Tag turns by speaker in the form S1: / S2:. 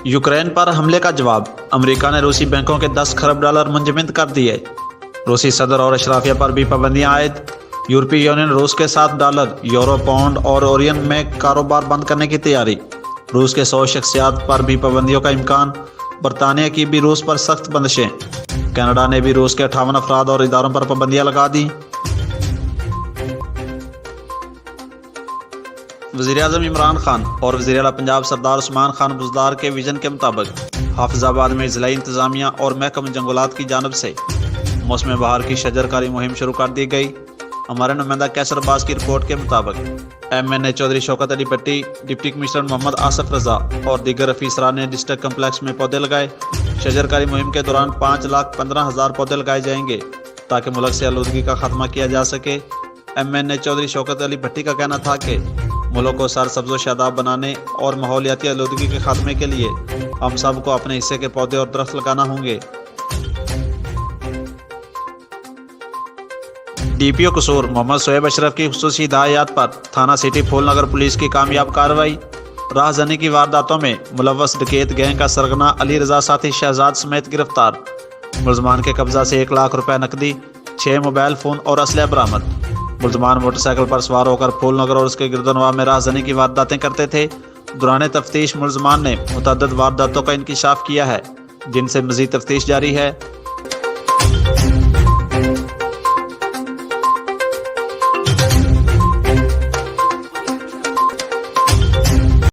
S1: Ukraine पर हमले का जवाब, अमेरिका ने रूसी बैंकों के 10 खरब डॉलर मुंजमद कर दिए। रूसी सदर और अशराफिया पर भी पाबंदियां आयद। यूरोपीय यूनियन रूस के साथ डॉलर, यूरो, पाउंड और ओरियन में कारोबार बंद करने की तैयारी। रूस के 100 शख्सियात पर भी पाबंदियों का इम्कान। बरतानिया की भी रूस पर सख्त बंदिशें। कनाडा ने भी रूस के 58 अफराद और इदारों पर पाबंदियां लगा दी। वज़ीर-ए-आज़म इमरान खान और वज़ीर आला पंजाब सरदार उस्मान खान बुज़दार के विजन के मुताबिक हाफिज़ाबाद में ज़िला इंतज़ामिया और महकमा जंगलात की जानिब से मौसम बहार की शजरकारी मुहिम शुरू कर दी गई। हमारे नुमाइंदा कैसर अब्बास की रिपोर्ट के मुताबिक MNA चौधरी शौकत अली भट्टी, डिप्टी कमिश्नर मोहम्मद आसफ रजा और दीगर अफसरान ने डिस्ट्रिक्ट कम्प्लेक्स में पौधे लगाए। शजरकारी मुहिम के दौरान 5,15,000 पौधे लगाए जाएंगे ताकि मुल्क से आलूदगी का खात्मा किया जा सके। MNA चौधरी शौकत अली भट्टी का कहना था कि मुल्क को सरसब्ज़ शादाब बनाने और माहौलियाती आलूदगी के खात्मे के लिए हम सब को अपने हिस्से के पौधे और दरख्त लगाना होंगे। DPO कसूर मोहम्मद शोएब अशरफ की खुसूसी हिदायत पर थाना सिटी फूलनगर पुलिस की कामयाब कार्रवाई। राहजनी की वारदातों में मुलव्वस डकैत गैंग का सरगना अली रजा साथी शहजाद समेत गिरफ्तार। मुलजमान के कब्जा से 1 लाख रुपए नकदी, 6 मोबाइल फ़ोन और असलहा बरामद। मुलजमान मोटरसाइकिल पर सवार होकर फूलनगर और उसके गिरदनवा में राहजनी की वारदातें करते थे। दौरान तफ्तीश मुलजमान ने मुतअद्दिद वारदातों का इंकिशाफ किया है, जिनसे मज़ीद तफ्तीश जारी है।